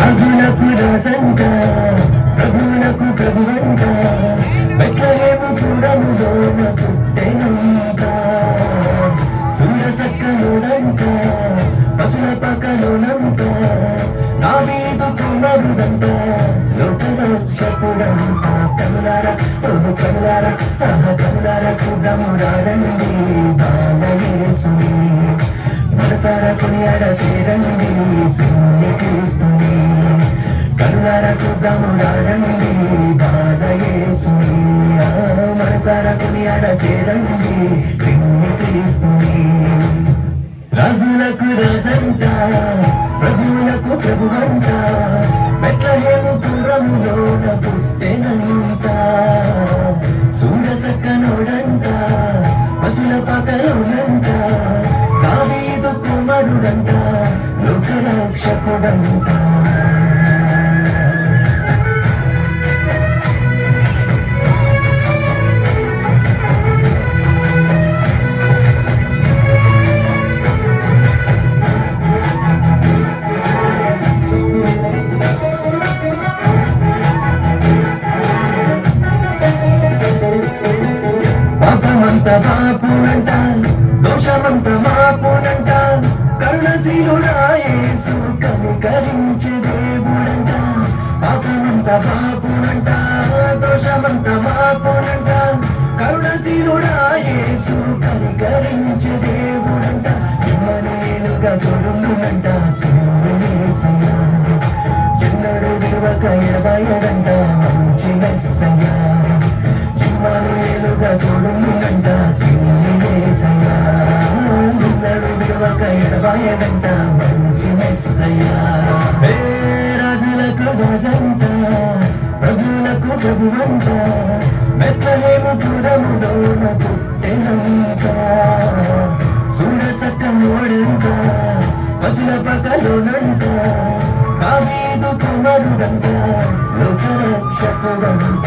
రాజులకు రాజంట ప్రభువులకు ప్రభువంట బెత్లెహేము పురములోన పుట్టెనంట సూరసక్కలోనంట పశుల పక్కలోనంట దావీదు కుమారుడంట లోకరక్షకుడంట కనులారా ఓ కనులారా కనులారా సుగమురారండి బాలయేసుని మనసారా కొనియాడ సేరండి సిన్ని క్రీస్తుని కనులారా సుగమురారండి బాలయేసుని మనసారా కొనియాడ సేరండి సిన్ని క్రీస్తుని రాజులకు రాజంట ప్రభువులకు ప్రభువంట బెత్లెహేము పురములోన పుట్టెనంట సూరసక్కనోడంట పశుల పకలోనంట దావీదు కుమారుడంట లోకరక్షకుడంట పాపమంత పాపునంట దోషమంత మాపునంట కరుణశీలుడా యేసు కనికరించే దేవుడంట పాపమంత పాపునంట దోషమంత మాపునంట కరుణశీలుడా యేసు కనికరించే దేవుడంట ఇమ్మనేలుగా తోడుండునంట యేసయ్యా ఎన్నడూ విలువక ఎడబాయడంట మంచి మెస్సయ్యా ఇమ్మనేలుగా తోడుండునంట యేసయ్యా ఎన్నడూ విలువక ఎడబాయడంట మంచి మెస్సయ్యా రాజులకు రాజంట ప్రభువులకు ప్రభువంట బెత్లెహేము పురములోన పుట్టెనంట సూరసక్కనోడంట పశుల పకలోనంట దావీదు కుమారుడంట లోకరక్షకుడంట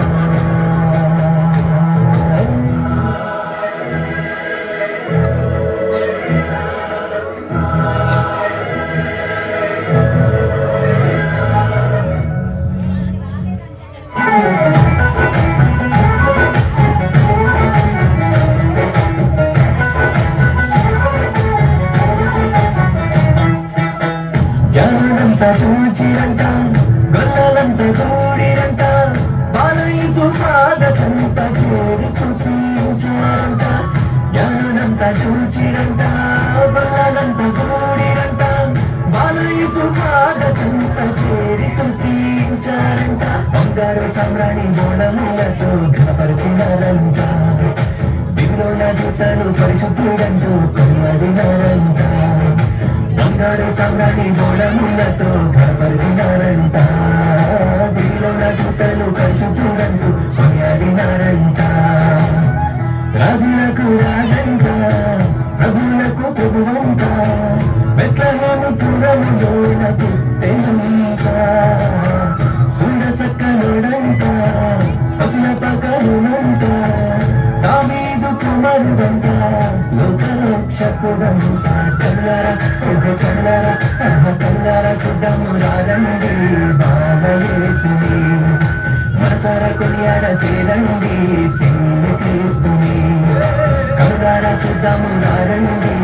జ్ఞానంతా చూచిరంట గొల్లలంతా కూడిరంట బాలయేసు పాద చెంత చేరి స్తుతించారంట జ్ఞానంతా చూచిరంట గొల్లలంతా కూడిరంట బాలయేసు పాద చెంత చేరి స్తుతించారంట బంగారు సామ్రాణి బోళములతో ఘనపరిచినారంట దిగులోన దూతలు పరిశుద్ధుడంటూ కొనియాడినారంట బంగారు సామ్రాణి బోళములతో ఘనపరిచినారంట దిగులోన దూతలు పరిశుద్ధుడంటూ కొనియాడినారంట రాజులకు రాజంట ప్రభువులకు ప్రభువంట బెత్లెహేము పురములోన పుట్టెనంట సూరసక్కనోడంట పశుల పకలోనంట దావీదు కుమారుడంట లోకరక్షకుడంట కనులారా ఒక కనులారా కనులారా సుగమురారండి బాలయేసుని మనసారా కొనియాడ సేరండి సిన్ని క్రీస్తుని కనులారా సుగమురారండి